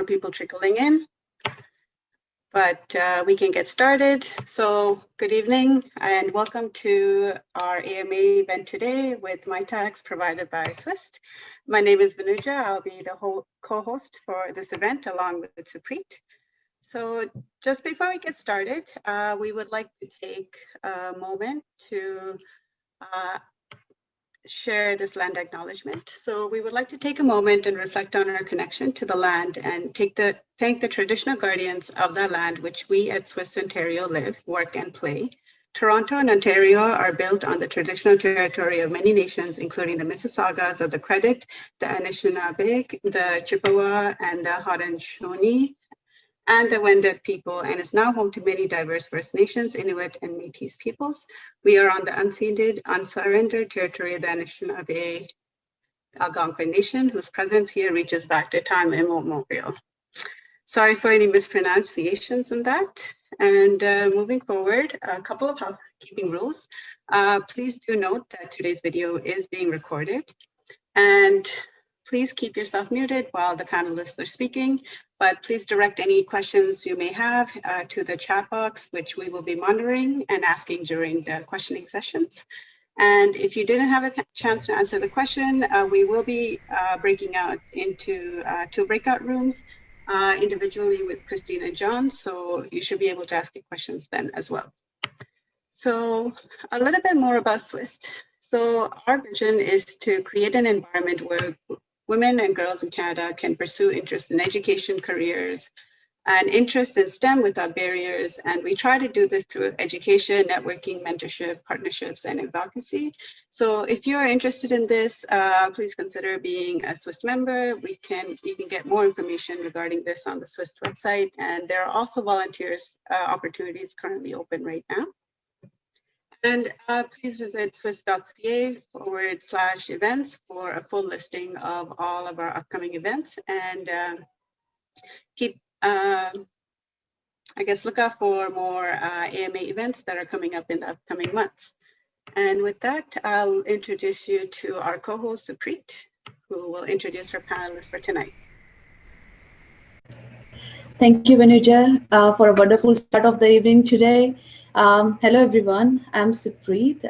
people trickling in, but we can get started. So good evening and welcome to our AMA event today with MyTax provided by SCWIST. My name is Vanuja. I'll be the co-host for this event along with Supreet. So just before we get started, we would like to take a moment to share this land acknowledgement. So we would like to take a moment and reflect on our connection to the land and thank the traditional guardians of the land which we at SCWIST Ontario live, work and play. Toronto and Ontario are built on the traditional territory of many nations, including the Mississaugas of the Credit, the Anishinaabe, the Chippewa, and the Haudenosaunee, and the Wendat people, and is now home to many diverse First Nations, Inuit, and Métis peoples. We are on the unceded, unsurrendered territory of the Anishinaabe Algonquin Nation, whose presence here reaches back to time immemorial. Sorry for any mispronunciations on that. And moving forward, a couple of housekeeping rules. Please do note that today's video is being recorded. And please keep yourself muted while the panelists are speaking, but please direct any questions you may have to the chat box, which we will be monitoring and asking during the questioning sessions. And if you didn't have a chance to answer the question, we will be breaking out into 2 breakout rooms individually with Christine and John, so you should be able to ask your questions then as well. So a little bit more about SCWIST. So our vision is to create an environment where women and girls in Canada can pursue interest in education, careers, and interest in STEM without barriers. And we try to do this through education, networking, mentorship, partnerships, and advocacy. So if you're interested in this, please consider being a SCWIST member. You can get more information regarding this on the SCWIST website. And there are also volunteers opportunities currently open right now. And please visit SCWIST.ca/events for a full listing of all of our upcoming events, and look out for more AMA events that are coming up in the upcoming months. And with that, I'll introduce you to our co-host, Supreet, who will introduce our panelists for tonight. Thank you, Vanuja, for a wonderful start of the evening today. Hello, everyone. I'm Supreet.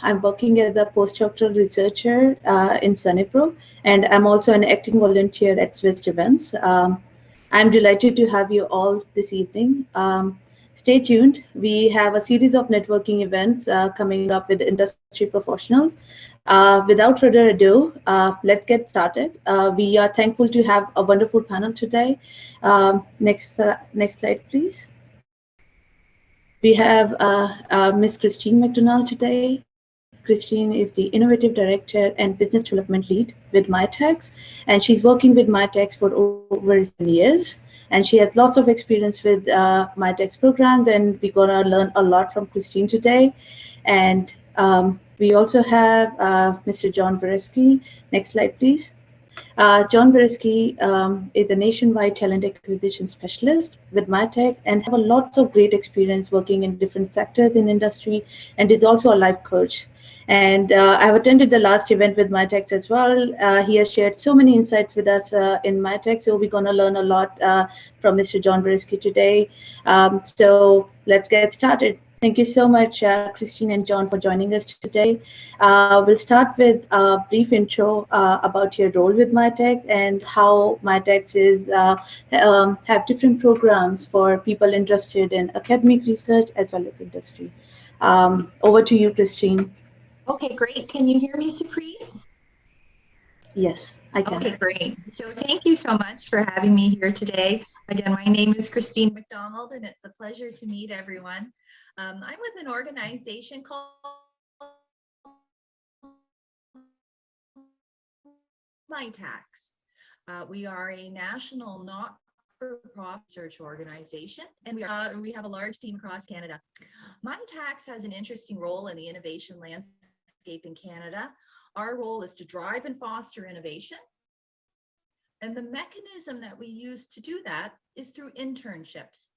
I'm working as a postdoctoral researcher in Sunnypro, and I'm also an acting volunteer at SCWIST events. I'm delighted to have you all this evening. Stay tuned. We have a series of networking events coming up with industry professionals. Without further ado, let's get started. We are thankful to have a wonderful panel today. Next slide, please. We have Ms. Christine Mcdonald today. Christine is the Innovative Director and Business Development Lead with MyTax, and she's working with MyTax for over 7 years. And she has lots of experience with MyTax program. Then we're gonna learn a lot from Christine today. And we also have Mr. John Beresky. Next slide, please. John Beresky is a nationwide talent acquisition specialist with MyTax and have lots of great experience working in different sectors in industry, and is also a life coach. And I've attended the last event with MyTax as well. He has shared so many insights with us in MyTax, so we're going to learn a lot from Mr. John Beresky today. So let's get started. Thank you so much, Christine and John, for joining us today. We'll start with a brief intro about your role with MyTax and how MyTax is have different programs for people interested in academic research as well as industry. Over to you, Christine. Okay, great. Can you hear me, Supreet? Yes, I can. Okay, great. So thank you so much for having me here today. Again, my name is Christine Mcdonald, and it's a pleasure to meet everyone. I'm with an organization called MyTax. We are a national not-for-profit research organization, and we have a large team across Canada. MyTax has an interesting role in the innovation landscape in Canada. Our role is to drive and foster innovation, and the mechanism that we use to do that is through internships.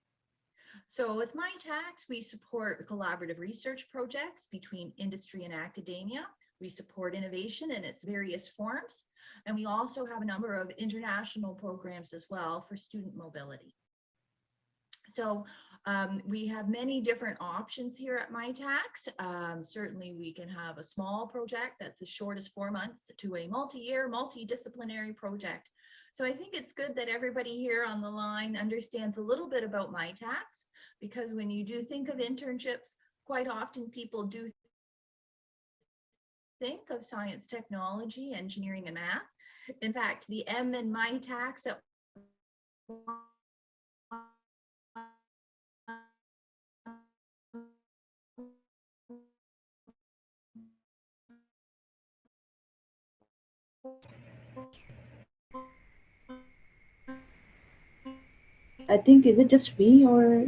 So with MyTax, we support collaborative research projects between industry and academia. We support innovation in its various forms, and we also have a number of international programs as well for student mobility. So we have many different options here at MyTax. Certainly we can have a small project that's as short as 4 months to a multi-year, multidisciplinary project. So I think it's good that everybody here on the line understands a little bit about MyTax, because when you do think of internships, quite often people do think of science, technology, engineering, and math. In fact, the M in MyTax at I think, is it just me, or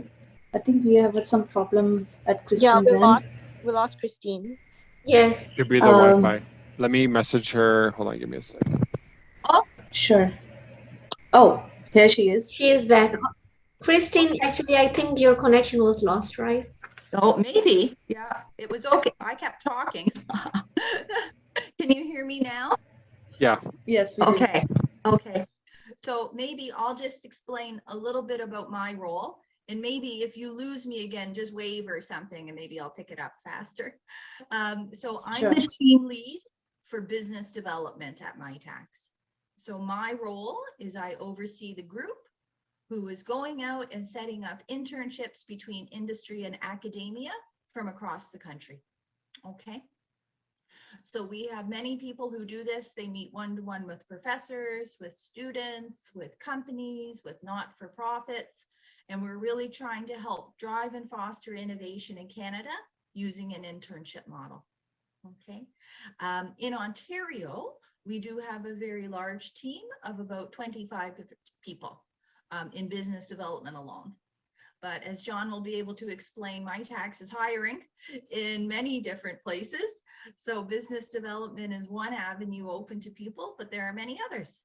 I think we have some problem at Yeah, Christine's end? we lost Christine. Yes. Could be the Wi-Fi. Let me message her. Hold on, give me a second. oh, Sure. Oh, here she is. She is back. Christine, okay. actually, I think your connection was lost, right? Oh, maybe. Yeah, it was okay. I kept talking. Can you hear me now? Yeah. Yes, we do. Okay. Okay. So maybe I'll just explain a little bit about my role. And maybe if you lose me again, just wave or something, and maybe I'll pick it up faster. So I'm Sure. the team lead for business development at MyTax. So my role is I oversee the group who is going out and setting up internships between industry and academia from across the country. Okay. So we have many people who do this. They meet one-to-one with professors, with students, with companies, with not-for-profits. And we're really trying to help drive and foster innovation in Canada using an internship model. Okay. In Ontario, we do have a very large team of about 25 people in business development alone. But as John will be able to explain, MyTax is hiring in many different places. So business development is one avenue open to people, but there are many others.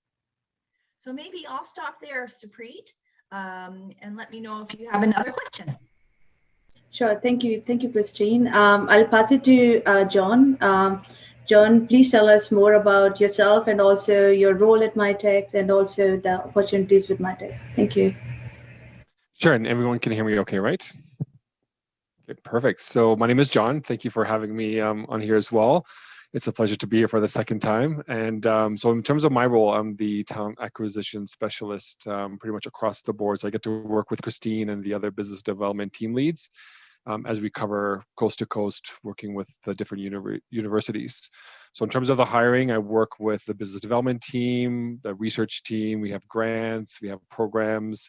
So maybe I'll stop there, Supreet, and let me know if you have another question. Sure. Thank you, Christine. I'll pass it to John. John, please tell us more about yourself and also your role at MyTax and also the opportunities with MyTax. Thank you. Sure, and everyone can hear me okay, right? Okay, perfect. So my name is John. Thank you for having me on here as well. It's a pleasure to be here for the second time. And so in terms of my role, I'm the talent acquisition specialist pretty much across the board. So I get to work with Christine and the other business development team leads as we cover coast to coast, working with the different universities. So in terms of the hiring, I work with the business development team, the research team, we have grants, we have programs,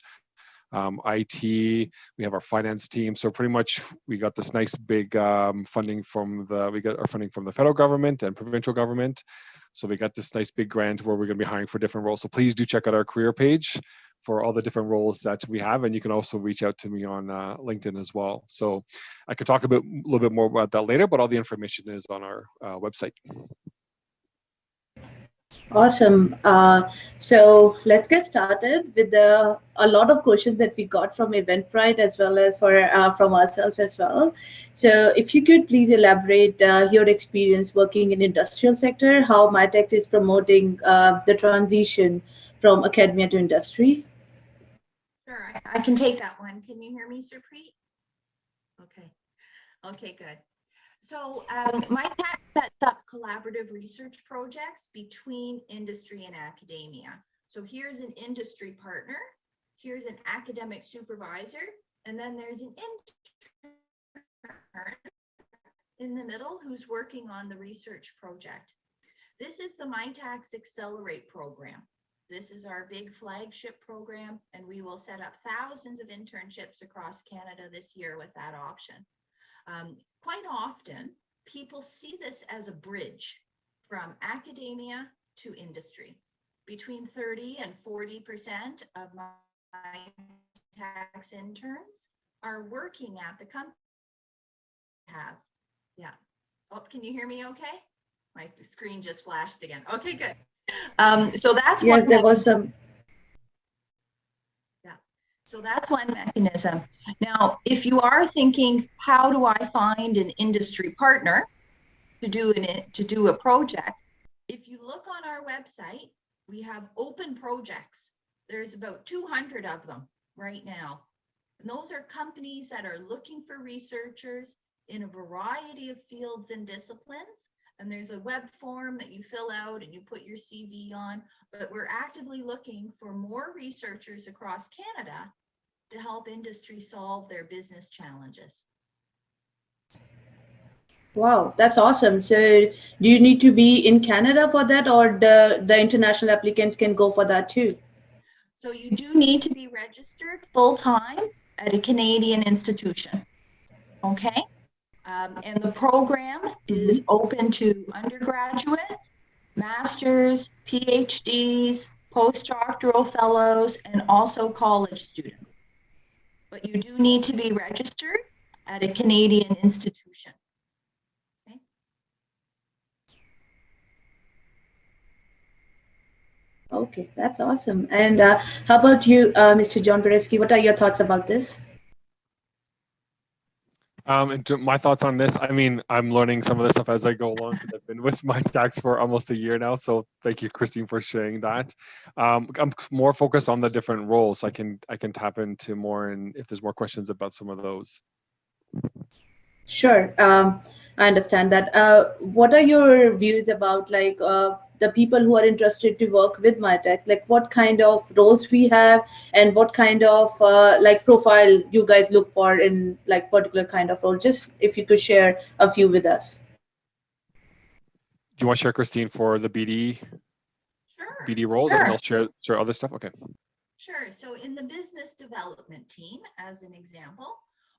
IT, we have our finance team. So pretty much we got this nice big funding we got our funding from the federal government and provincial government. So we got this nice big grant where we're going to be hiring for different roles. So please do check out our career page for all the different roles that we have. And you can also reach out to me on LinkedIn as well. So I could talk a little bit more about that later, but all the information is on our website. Awesome. So let's get started with a lot of questions that we got from Eventbrite as well as from ourselves as well. So if you could please elaborate your experience working in industrial sector, how MyTax is promoting the transition from academia to industry. Sure, I can take that one. Can you hear me, Supreet? Okay. Okay, good. So MyTax sets up collaborative research projects between industry and academia. So here's an industry partner, here's an academic supervisor, and then there's an intern in the middle who's working on the research project. This is the MyTax Accelerate program. This is our big flagship program, and we will set up thousands of internships across Canada this year with that option. Quite often, people see this as a bridge from academia to industry. Between 30 and 40% of MyTax interns are working at the company. Yeah. Oh, can you hear me okay? My screen just flashed again. Okay, good. So that's Yes, there was some. So that's one mechanism. Now, if you are thinking, how do I find an industry partner to do a project. If you look on our website, we have open projects. There's about 200 of them right now. And those are companies that are looking for researchers in a variety of fields and disciplines. And there's a web form that you fill out and you put your CV on. But we're actively looking for more researchers across Canada to help industry solve their business challenges. Wow, that's awesome. So do you need to be in Canada for that, or the international applicants can go for that too? So you do need to be registered full-time at a Canadian institution, okay? And the program is open to undergraduate, masters, PhDs, postdoctoral fellows, and also college students. But you do need to be registered at a Canadian institution. Okay? Okay, that's awesome. And how about you, Mr. John Beresky? What are your thoughts about this? And my thoughts on this, I mean, I'm learning some of this stuff as I go along because I've been with my tax for almost a year now. So thank you, Christine, for sharing that. I'm more focused on the different roles. I can tap into more, and if there's more questions about some of those. Sure, I understand that. What are your views about like the people who are interested to work with MyTech? Like what kind of roles we have, and what kind of like profile you guys look for in like particular kind of role? Just if you could share a few with us. Do you want to share, Christine, for the BD roles, Sure. and I'll share other stuff? Okay. Sure. So in the business development team, as an example,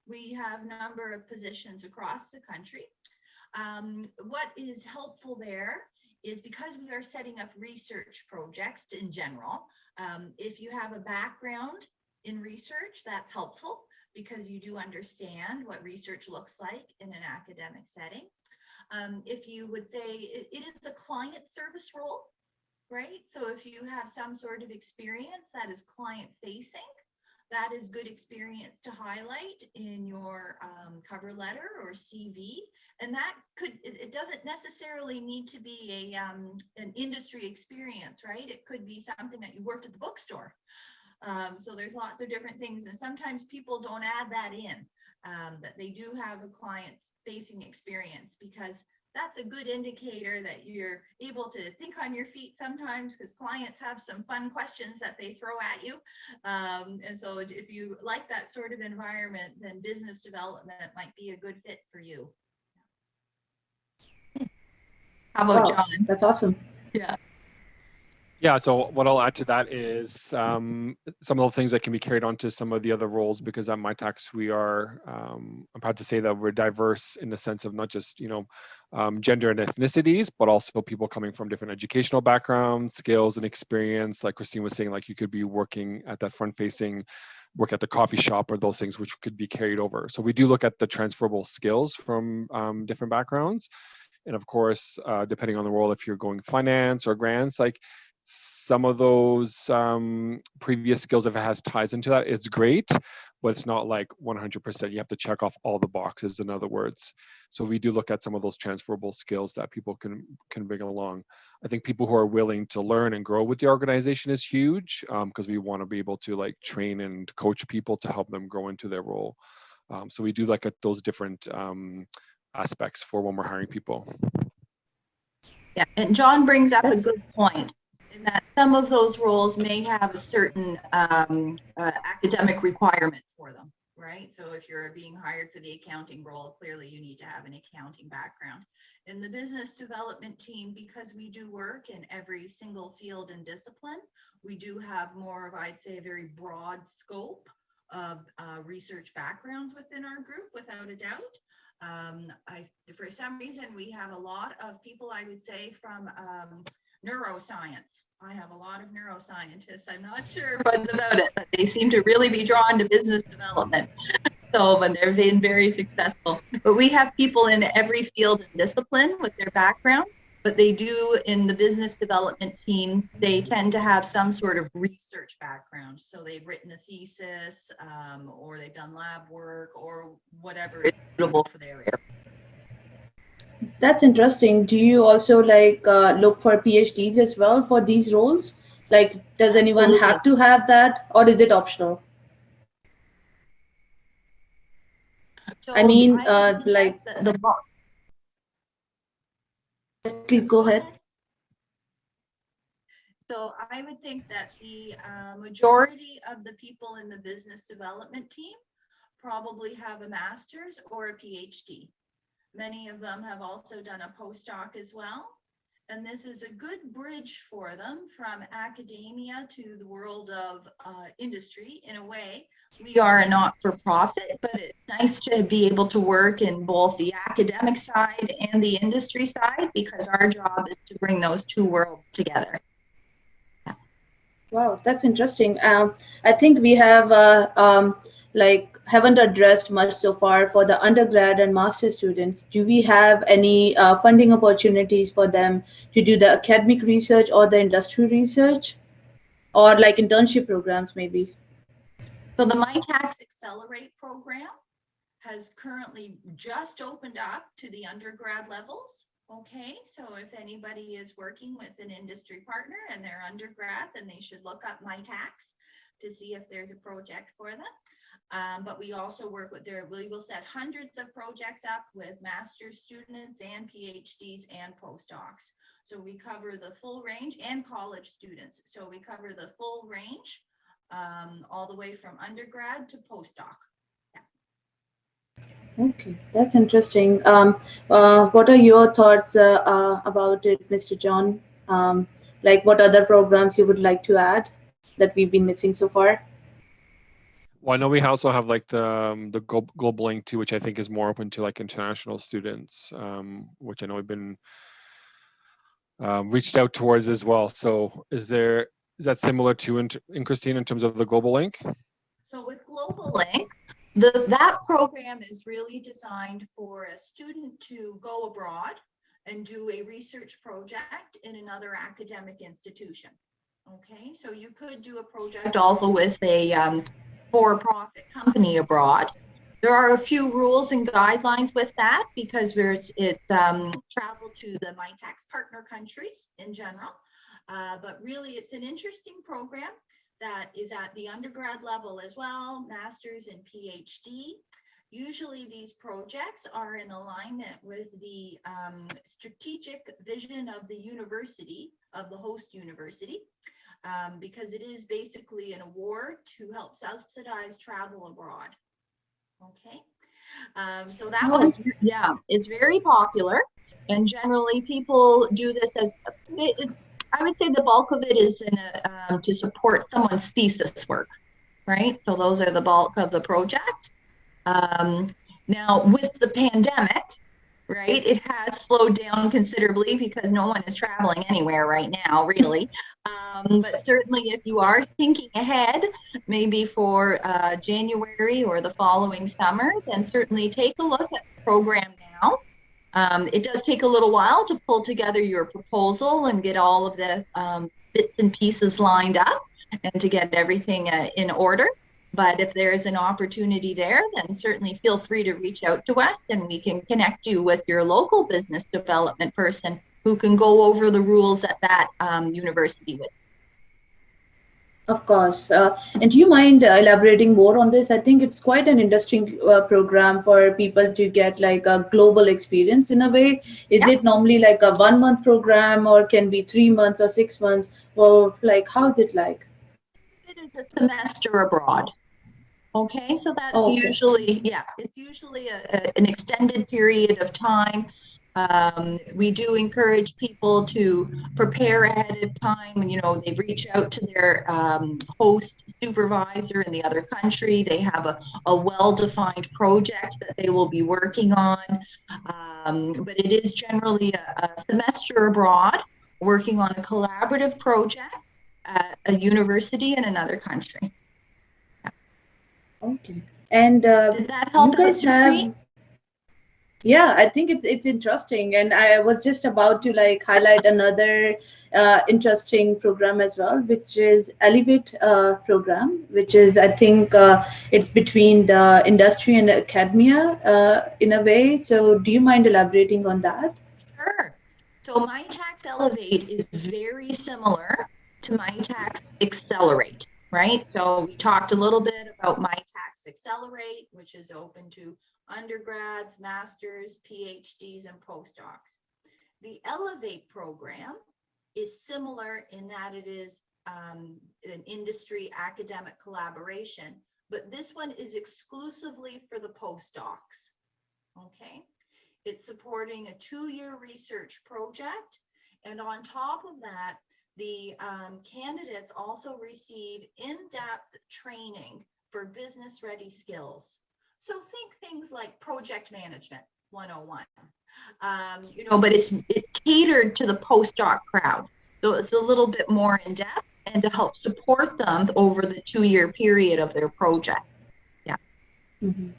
we have a number of positions across the country. What is helpful there is because we are setting up research projects in general, if you have a background in research, that's helpful because you do understand what research looks like in an academic setting. If you would say it is a client service role, right? So if you have some sort of experience that is client facing, that is good experience to highlight in your cover letter or CV. And that it doesn't necessarily need to be an industry experience, right? It could be something that you worked at the bookstore. So there's lots of different things. And sometimes people don't add that in, that they do have a client facing experience, because that's a good indicator that you're able to think on your feet sometimes, because clients have some fun questions that they throw at you. And so if you like that sort of environment, then business development might be a good fit for you. How about John? That's awesome. Yeah. Yeah, so what I'll add to that is some of the things that can be carried on to some of the other roles, because at MyTax we are, I'm proud to say that we're diverse in the sense of not just, gender and ethnicities, but also people coming from different educational backgrounds, skills, and experience. Like Christine was saying, like you could be working at that front-facing, work at the coffee shop, or those things which could be carried over. So we do look at the transferable skills from different backgrounds. And of course, depending on the role, if you're going finance or grants, like some of those previous skills, if it has ties into that, it's great, but it's not like 100%. You have to check off all the boxes, in other words. So we do look at some of those transferable skills that people can bring along. I think people who are willing to learn and grow with the organization is huge, because we want to be able to like train and coach people to help them grow into their role. So we do look at those different aspects for when we're hiring people. Yeah, and John brings up a good point, in that some of those roles may have a certain academic requirement for them, right? So if you're being hired for the accounting role, clearly you need to have an accounting background. In the business development team, because we do work in every single field and discipline, we do have more of, I'd say, a very broad scope of research backgrounds within our group, without a doubt. For some reason, we have a lot of people, I would say, from neuroscience. I have a lot of neuroscientists. I'm not sure what's about it, but they seem to really be drawn to business development. So, and they've been very successful. But we have people in every field and discipline with their background, but they do, in the business development team, they tend to have some sort of research background. So they've written a thesis, or they've done lab work, or whatever is suitable for their area. That's interesting. Do you also like look for PhDs as well for these roles? Like, does anyone Absolutely. have to have that, or is it optional? So I mean, I would like, suggest that the please go ahead. So I would think that the majority of the people in the business development team probably have a master's or a PhD. Many of them have also done a postdoc as well. And this is a good bridge for them from academia to the world of industry. In a way, we are a not-for-profit, but it's nice to be able to work in both the academic side and the industry side, because our job is to bring those two worlds together. Wow, that's interesting. I think we have like haven't addressed much so far for the undergrad and master students. Do we have any funding opportunities for them to do the academic research or the industry research, or like internship programs maybe? So the MyTax Accelerate program has currently just opened up to the undergrad levels. Okay, so if anybody is working with an industry partner and they're undergrad, then they should look up MyTax to see if there's a project for them. But we also work with we will set hundreds of projects up with master's students and PhDs and postdocs. So we cover the full range, and college students. So we cover the full range all the way from undergrad to postdoc. Okay, that's interesting. What are your thoughts about it, Mr. John? Like, what other programs you would like to add that we've been missing so far? Well, I know we also have like the global link too, which I think is more open to like international students, which I know we've been reached out towards as well. So is that similar to in Christine in terms of the global link? So with Global Link, that program is really designed for a student to go abroad and do a research project in another academic institution. Okay, so you could do a project also with a for-profit company abroad. There are a few rules and guidelines with that, because it's travel to the MyTax partner countries in general. But really, it's an interesting program that is at the undergrad level as well, master's and PhD. Usually these projects are in alignment with the strategic vision of the university, of the host university, because it is basically an award to help subsidize travel abroad. Okay, so that one's, yeah, it's very popular, and generally people do this as, I would say the bulk of it is to support someone's thesis work, right? So those are the bulk of the project. Now with the pandemic, right, it has slowed down considerably because no one is traveling anywhere right now, really. But certainly if you are thinking ahead, maybe for January or the following summer, then certainly take a look at the program now. It does take a little while to pull together your proposal and get all of the bits and pieces lined up and to get everything in order. But if there's an opportunity there, then certainly feel free to reach out to us, and we can connect you with your local business development person who can go over the rules at that university with. Of course. And do you mind elaborating more on this? I think it's quite an interesting program for people to get like a global experience in a way. Is Yeah. it normally like a 1 month program, or can be 3 months or 6 months? Or like, how is it like? It is a semester abroad. Okay, so that's usually, yeah, it's usually an extended period of time. We do encourage people to prepare ahead of time. You know, they reach out to their host supervisor in the other country. They have a well-defined project that they will be working on. But it is generally a semester abroad, working on a collaborative project at a university in another country. Okay. And Did that help you guys Mr. Free? have, yeah, I think it's interesting, and I was just about to like highlight another interesting program as well, which is Elevate program, which is, I think it's between the industry and academia in a way. So do you mind elaborating on that? So MyTax Elevate is very similar to MyTax Accelerate, right? So we talked a little bit about MyTax Accelerate, which is open to undergrads, masters, PhDs, and postdocs. The Elevate program is similar in that it is an industry academic collaboration, but this one is exclusively for the postdocs, okay? It's supporting a 2-year research project. And on top of that, the candidates also receive in-depth training for business-ready skills. So think things like project management 101, but it's catered to the postdoc crowd. So it's a little bit more in depth and to help support them over the 2-year period of their project. Yeah. Mm-hmm.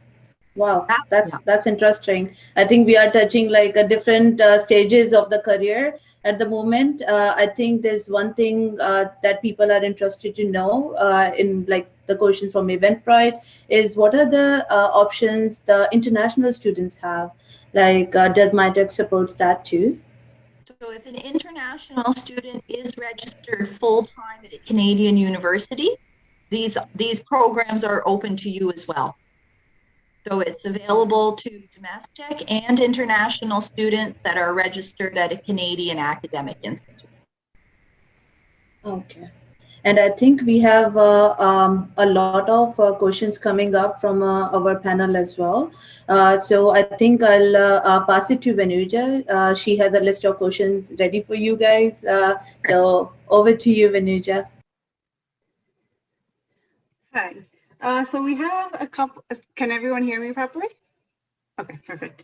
Wow, Yeah. that's interesting. I think we are touching like a different stages of the career at the moment. I think there's one thing that people are interested to know in like the question from Eventbrite is what are the options the international students have? Like, does MyTech supports that too? So if an international student is registered full-time at a Canadian university, these programs are open to you as well. So it's available to domestic and international students that are registered at a Canadian academic institute. Okay. And I think we have a lot of questions coming up from our panel as well. So I think I'll pass it to Vanuja. She has a list of questions ready for you guys. So over to you, Vanuja. Hi. So we have a couple, can everyone hear me properly? Okay, perfect.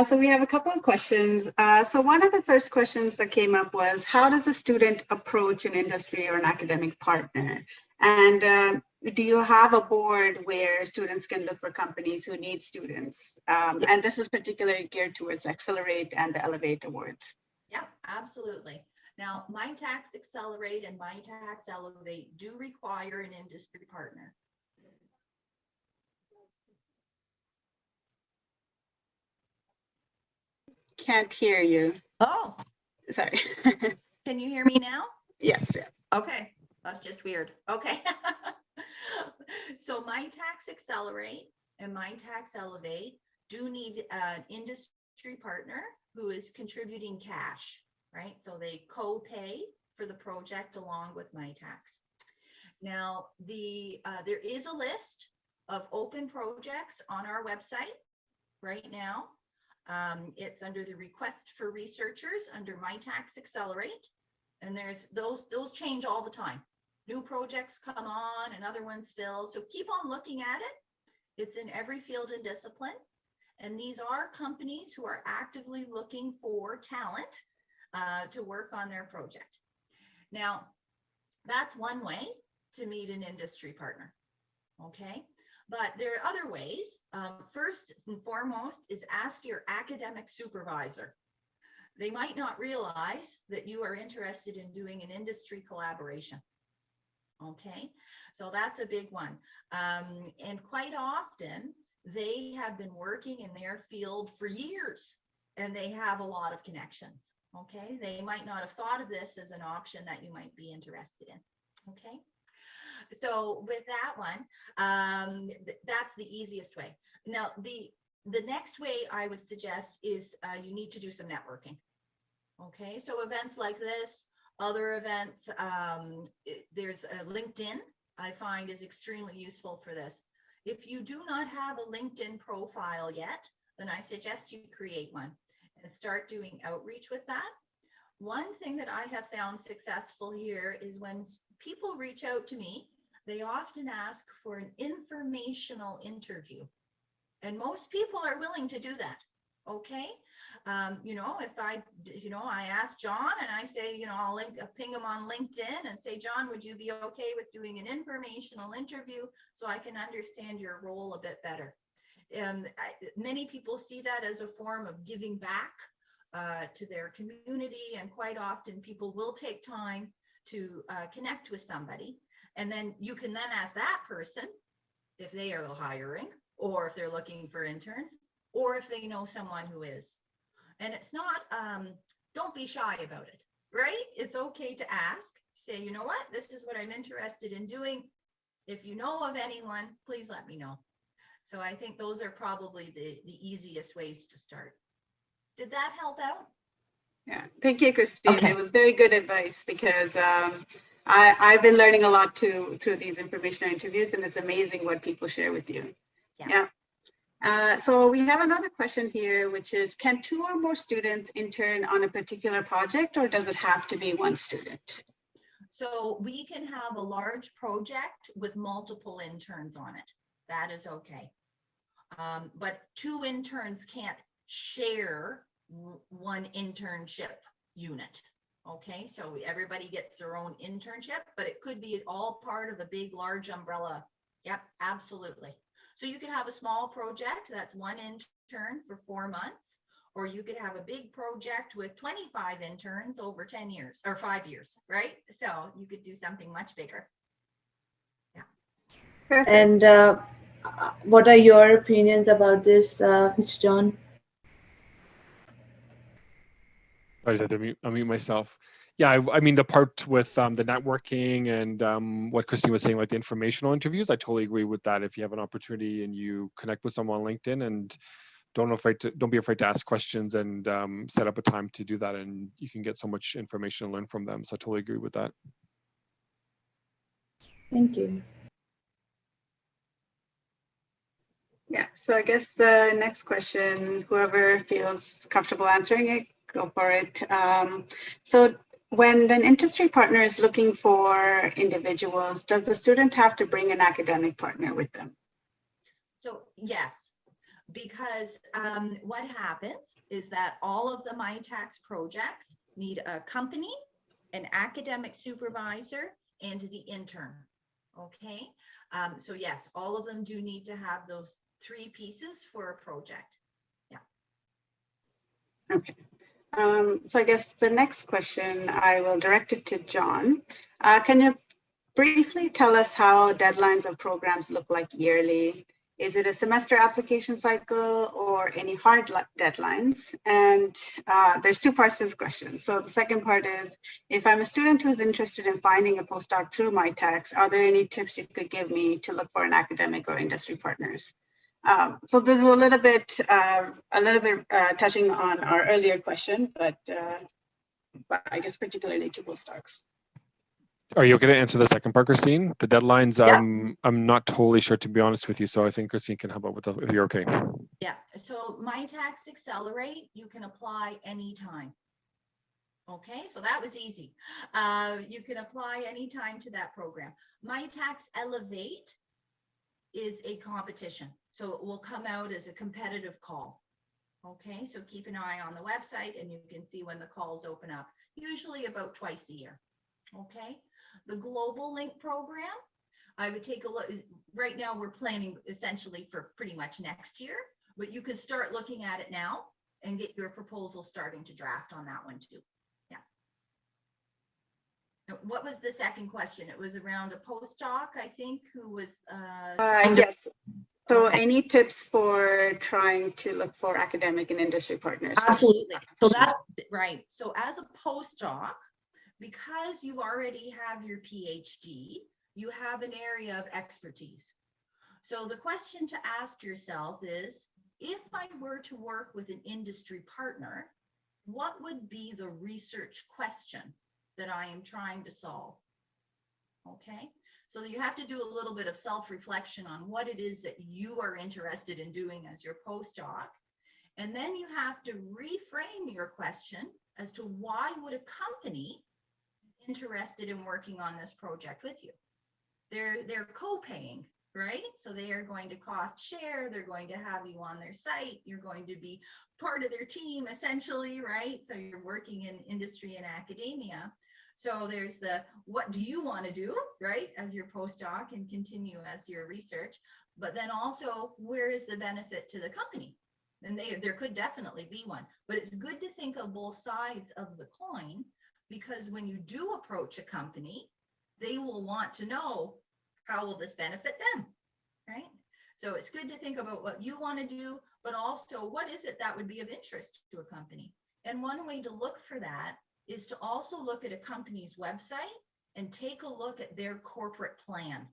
So we have a couple of questions. So one of the first questions that came up was, how does a student approach an industry or an academic partner? And do you have a board where students can look for companies who need students? And this is particularly geared towards Accelerate and the Elevate Awards. Yeah, absolutely. Now, MyTax Accelerate and MyTax Elevate do require an industry partner. Can't hear you. Oh, Sorry. can you hear me now? Yes. Yeah. Okay, that's just weird. Okay. So MyTax Accelerate and MyTax Elevate do need an industry partner who is contributing cash, right? So they co-pay for the project along with MyTax. Now, there is a list of open projects on our website right now. It's under the request for researchers under MyTax Accelerate. And there's those change all the time. New projects come on and other ones fill. So keep on looking at it. It's in every field and discipline. And these are companies who are actively looking for talent to work on their project. Now, that's one way to meet an industry partner. Okay. But there are other ways. First and foremost is ask your academic supervisor. They might not realize that you are interested in doing an industry collaboration. Okay, so that's a big one. And quite often they have been working in their field for years and they have a lot of connections. Okay, they might not have thought of this as an option that you might be interested in. Okay. So with that one, that's the easiest way. Now, the next way I would suggest is you need to do some networking. Okay, so events like this, other events, there's a LinkedIn I find is extremely useful for this. If you do not have a LinkedIn profile yet, then I suggest you create one and start doing outreach with that. One thing that I have found successful here is when people reach out to me, they often ask for an informational interview. And most people are willing to do that. Okay. If I ask John and I say, I'll ping him on LinkedIn and say, John, would you be okay with doing an informational interview so I can understand your role a bit better? And many people see that as a form of giving back to their community. And quite often people will take time to connect with somebody. And then you can then ask that person if they are hiring or if they're looking for interns or if they know someone who is. And it's not, don't be shy about it, right? It's okay to ask. Say, you know what, this is what I'm interested in doing. If you know of anyone, please let me know. So I think those are probably the easiest ways to start. Did that help out? Yeah, thank you, Christine. Okay. It was very good advice because I've been learning a lot too through these informational interviews, and it's amazing what people share with you. Yeah. So we have another question here, which is, can 2 or more students intern on a particular project, or does it have to be 1 student? So we can have a large project with multiple interns on it. That is okay. But 2 interns can't share 1 internship unit. Okay, so everybody gets their own internship, but it could be all part of a big, large umbrella. Yep, absolutely. So you could have a small project that's 1 intern for 4 months, or you could have a big project with 25 interns over 10 years or 5 years, right? So you could do something much bigger. Yeah. Perfect. And what are your opinions about this, Mr. John? I just had to unmute myself. Yeah, I mean, the part with the networking and what Christine was saying, like the informational interviews, I totally agree with that. If you have an opportunity and you connect with someone on LinkedIn, and don't be afraid to ask questions and set up a time to do that, and you can get so much information and learn from them. So I totally agree with that. Thank you. Yeah, so I guess the next question, whoever feels comfortable answering it, go for it. So when an industry partner is looking for individuals, does the student have to bring an academic partner with them? So yes, because what happens is that all of the MyTax projects need a company, an academic supervisor, and the intern. Okay, so yes, all of them do need to have those 3 pieces for a project. Yeah. Okay. So I guess the next question, I will direct it to John. Can you briefly tell us how deadlines of programs look like yearly? Is it a semester application cycle or any hard deadlines? And there's 2 parts to this question. So the second part is, if I'm a student who's interested in finding a postdoc through MyTax, are there any tips you could give me to look for an academic or industry partners? So this is a little bit touching on our earlier question, but I guess particularly to postdocs. Are you okay to answer the second part, Christine? The deadlines, Yeah. I'm not totally sure, to be honest with you. So I think Christine can help out with that if you're okay. Yeah, so MyTax Accelerate, you can apply anytime. Okay, so that was easy. You can apply anytime to that program. MyTax Elevate is a competition. So it will come out as a competitive call. Okay, so keep an eye on the website and you can see when the calls open up, usually about twice a year. Okay, the Global Link program, I would take a look. Right now we're planning essentially for pretty much next year, but you could start looking at it now and get your proposal starting to draft on that one too. Yeah. Now, what was the second question? It was around a postdoc, I think, who was Yes. So Okay. any tips for trying to look for academic and industry partners? Absolutely. So that's right. So as a postdoc, because you already have your PhD, you have an area of expertise. So the question to ask yourself is, if I were to work with an industry partner, what would be the research question that I am trying to solve? Okay, so you have to do a little bit of self-reflection on what it is that you are interested in doing as your postdoc. And then you have to reframe your question as to why would a company be interested in working on this project with you? They're co-paying, right? So they are going to cost share, they're going to have you on their site, you're going to be part of their team essentially, right? So you're working in industry and academia. So there's the, what do you want to do, right, as your postdoc and continue as your research, but then also where is the benefit to the company? And there could definitely be one, but it's good to think of both sides of the coin, because when you do approach a company, they will want to know, how will this benefit them, right? So it's good to think about what you want to do, but also what is it that would be of interest to a company? And one way to look for that is to also look at a company's website and take a look at their corporate plan.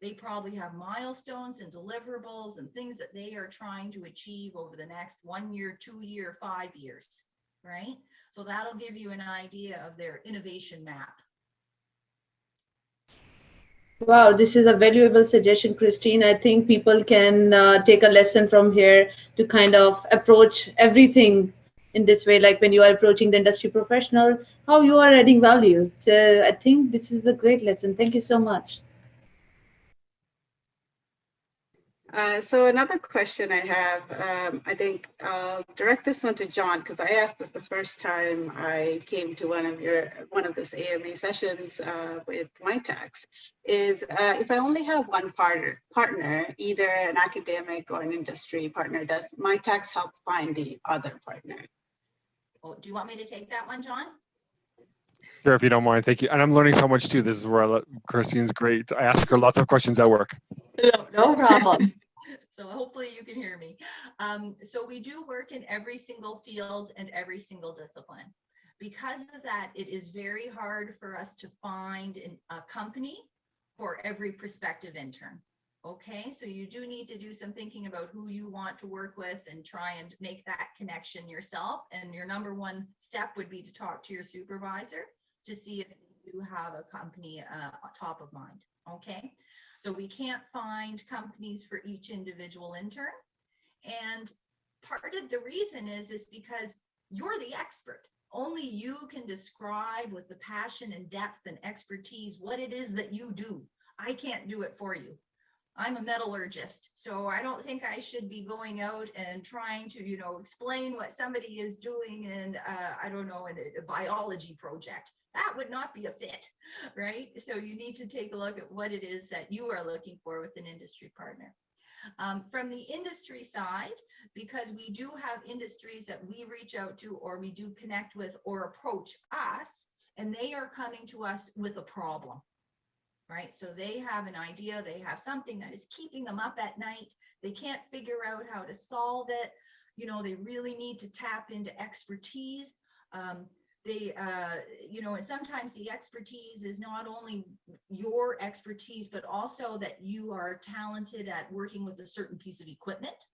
They probably have milestones and deliverables and things that they are trying to achieve over the next 1 year, 2 year, 5 years, right? So that'll give you an idea of their innovation map. Wow, this is a valuable suggestion, Christine. I think people can take a lesson from here to kind of approach everything in this way, like when you are approaching the industry professional, how you are adding value. So I think this is a great lesson. Thank you so much. So another question I have, I think I'll direct this one to John, because I asked this the first time I came to one of this AMA sessions with MyTax, is if I only have one partner, either an academic or an industry partner, does MyTax help find the other partner? Oh, do you want me to take that one, John? Sure, if you don't mind, thank you. And I'm learning so much too. This is where Christine's great. I ask her lots of questions at work. No problem. So hopefully you can hear me. So we do work in every single field and every single discipline. Because of that, it is very hard for us to find a company for every prospective intern. Okay, so you do need to do some thinking about who you want to work with and try and make that connection yourself. And your number one step would be to talk to your supervisor to see if you have a company top of mind. Okay, so we can't find companies for each individual intern. And part of the reason is because you're the expert. Only you can describe with the passion and depth and expertise what it is that you do. I can't do it for you. I'm a metallurgist, so I don't think I should be going out and trying to, explain what somebody is doing in, I don't know, in a biology project. That would not be a fit, right? So you need to take a look at what it is that you are looking for with an industry partner. From the industry side, because we do have industries that we reach out to or we do connect with or approach us, and they are coming to us with a problem. Right? So they have an idea, they have something that is keeping them up at night. They can't figure out how to solve it. They really need to tap into expertise. And sometimes the expertise is not only your expertise, but also that you are talented at working with a certain piece of equipment,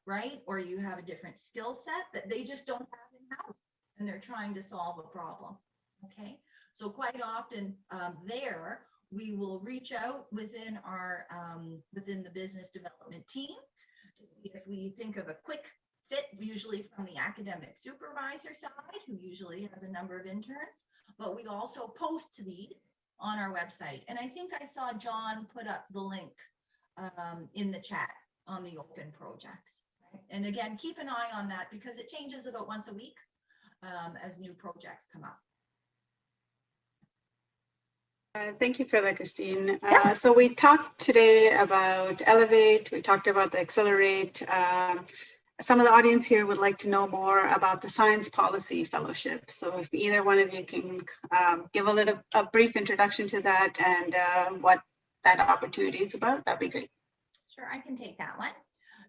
right? Or you have a different skill set that they just don't have in-house and they're trying to solve a problem. Okay. So quite often we will reach out within our within the business development team to see if we think of a quick fit, usually from the academic supervisor side, who usually has a number of interns, but we also post these on our website. And I think I saw John put up the link in the chat on the open projects. Right? And again, keep an eye on that because it changes about once a week as new projects come up. Thank you for that, Christine. So we talked today about Elevate, we talked about the Accelerate. Some of the audience here would like to know more about the Science Policy Fellowship. So if either one of you can give a brief introduction to that and what that opportunity is about, that'd be great. Sure, I can take that one.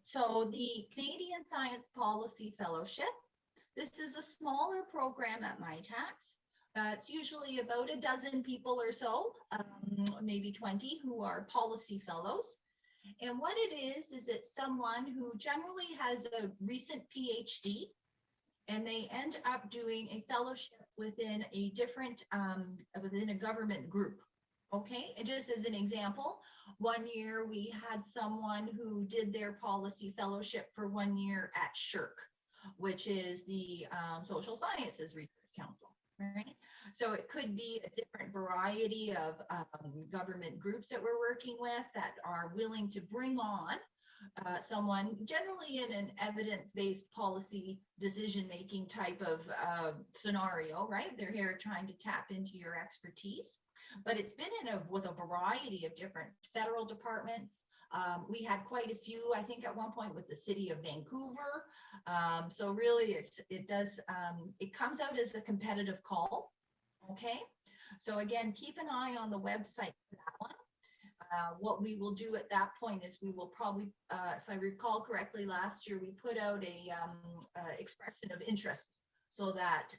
So the Canadian Science Policy Fellowship, this is a smaller program at MyTax. It's usually about a dozen people or so, maybe 20, who are policy fellows. And what it is it's someone who generally has a recent PhD, and they end up doing a fellowship within a different, within a government group. Okay, and just as an example, one year we had someone who did their policy fellowship for 1 year at SSHRC, which is the Social Sciences Research Council. Right. So it could be a different variety of government groups that we're working with that are willing to bring on someone generally in an evidence-based policy decision-making type of scenario, right? They're here trying to tap into your expertise, but it's been with a variety of different federal departments. We had quite a few, I think at one point with the city of Vancouver. So really it comes out as a competitive call. Okay. So again, keep an eye on the website for that one. what we will do at that point is we will probably, if I recall correctly, last year we put out a expression of interest so that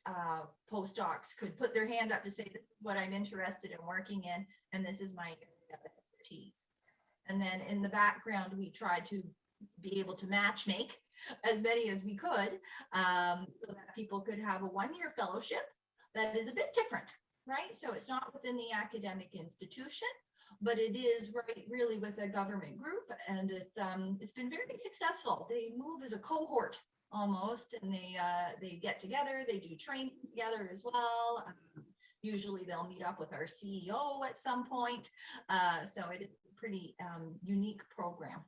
postdocs could put their hand up to say, this is what I'm interested in working in, and this is my area of expertise. And then in the background, we tried to be able to match make as many as we could, so that people could have a one-year fellowship that is a bit different, right? So it's not within the academic institution, but it is really with a government group, and it's been very successful. They move as a cohort almost, and they get together, they do training together as well. Usually they'll meet up with our CEO at some point. So it is a pretty unique program.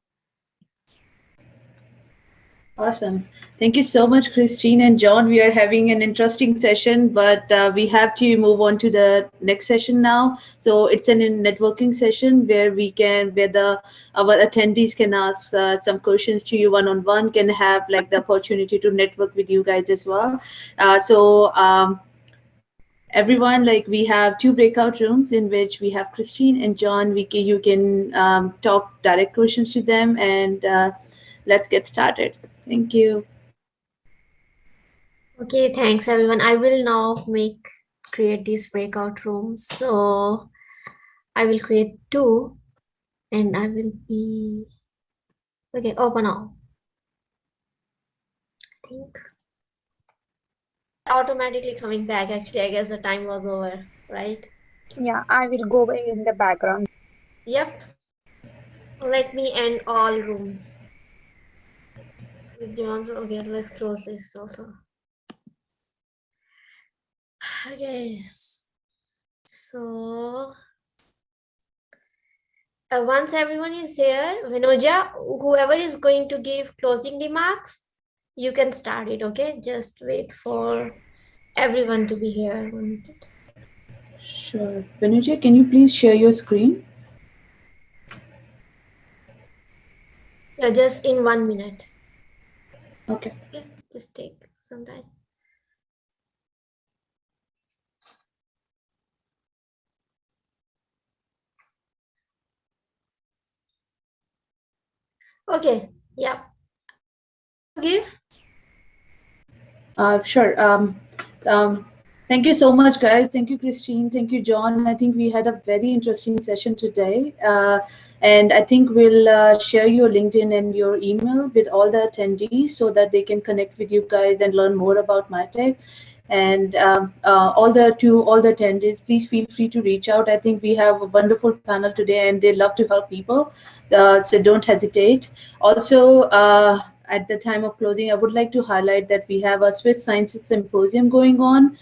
Awesome. Thank you so much, Christine and John. We are having an interesting session, but we have to move on to the next session now. So it's a networking session where our attendees can ask some questions to you one-on-one, can have like the opportunity to network with you guys as well. Everyone, like we have 2 breakout rooms in which we have Christine and John. You can talk direct questions to them, and let's get started. Thank you. Okay, thanks everyone. I will now create these breakout rooms. So I will create 2 and I will be, okay, open all. I think automatically coming back. Actually, I guess the time was over, right? Yeah, I will go away in the background. Yep. Let me end all rooms. John's, okay, let's close this also. Okay. So once everyone is here, Vinoja, whoever is going to give closing remarks, you can start it, okay? Just wait for everyone to be here. Sure. Venuja, can you please share your screen? Yeah, just in 1 minute. Okay. Okay, just take some time. Okay, yeah. Give. Sure. Thank you so much, guys. Thank you, Christine. Thank you, John. I think we had a very interesting session today. And I think we'll share your LinkedIn and your email with all the attendees so that they can connect with you guys and learn more about MyTech. And all the attendees, please feel free to reach out. I think we have a wonderful panel today, and they love to help people. So don't hesitate. Also, at the time of closing, I would like to highlight that we have a SCWIST Sciences Symposium going on.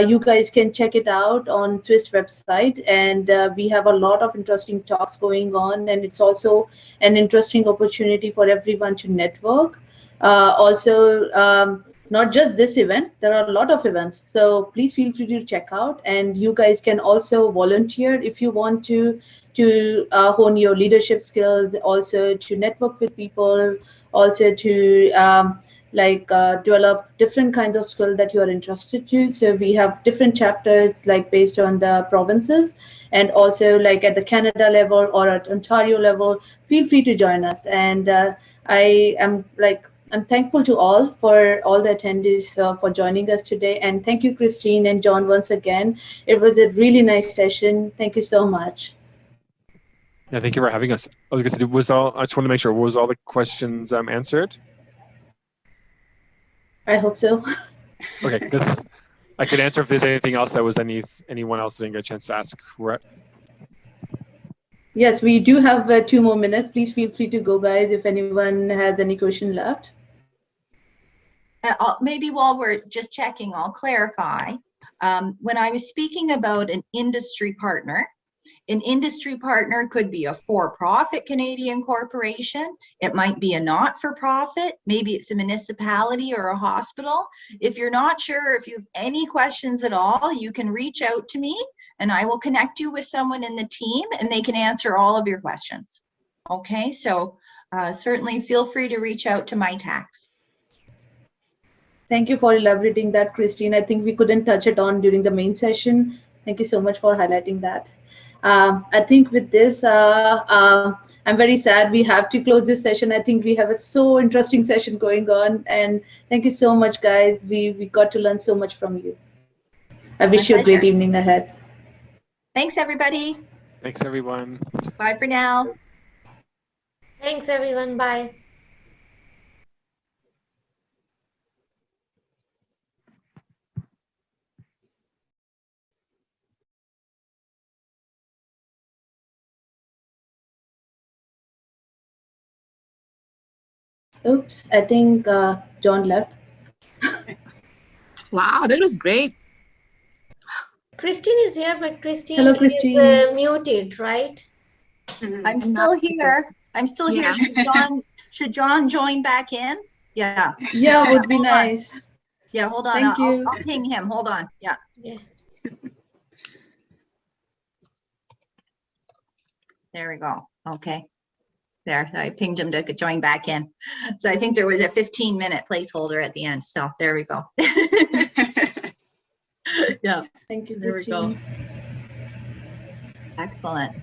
You guys can check it out on SCWIST website, and we have a lot of interesting talks going on, and it's also an interesting opportunity for everyone to network. Not just this event, there are a lot of events, so please feel free to check out, and you guys can also volunteer if you want to hone your leadership skills, also to network with people, also to develop different kinds of skills that you are interested to. So we have different chapters like based on the provinces, and also like at the Canada level or at Ontario level. Feel free to join us, and I'm thankful to all for all the attendees for joining us today, and thank you, Christine and John, once again. It was a really nice session. Thank you so much. Yeah, thank you for having us. I was going to say, I just want to make sure, was all the questions answered? I hope so. Okay, because I could answer if there's anything else that was anyone else didn't get a chance to ask. Yes, we do have 2 more minutes. Please feel free to go, guys, if anyone has any question left. Maybe while we're just checking, I'll clarify. When I was speaking about an industry partner could be a for-profit Canadian corporation. It might be a not-for-profit. Maybe it's a municipality or a hospital. If you're not sure, if you have any questions at all, you can reach out to me and I will connect you with someone in the team and they can answer all of your questions. Okay, so certainly feel free to reach out to MyTax. Thank you for elaborating that, Christine. I think we couldn't touch it on during the main session. Thank you so much for highlighting that. I think with this, I'm very sad we have to close this session. I think we have a so interesting session going on, and thank you so much, guys. We got to learn so much from you. I wish you a great evening ahead. Thanks, everybody. Thanks, everyone. Bye for now. Thanks, everyone. Bye. Oops, I think John left. Wow, that was great. Christine is here, but Christine Hello, is Christine. muted, right? I'm still here. I'm still Yeah. here. Should John join back in? Yeah. Yeah, would be Hold on. nice. Yeah, hold on. Thank you. I'll ping him. Hold on. Yeah. Yeah. There we go. Okay. There, I pinged him to join back in. So I think there was a 15-minute placeholder at the end. So there we go. Yeah. Thank you, There we go. Christine. Excellent.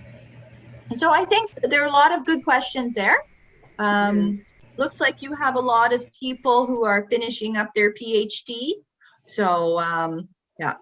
So I think there are a lot of good questions there. Looks like you have a lot of people who are finishing up their PhD. So yeah.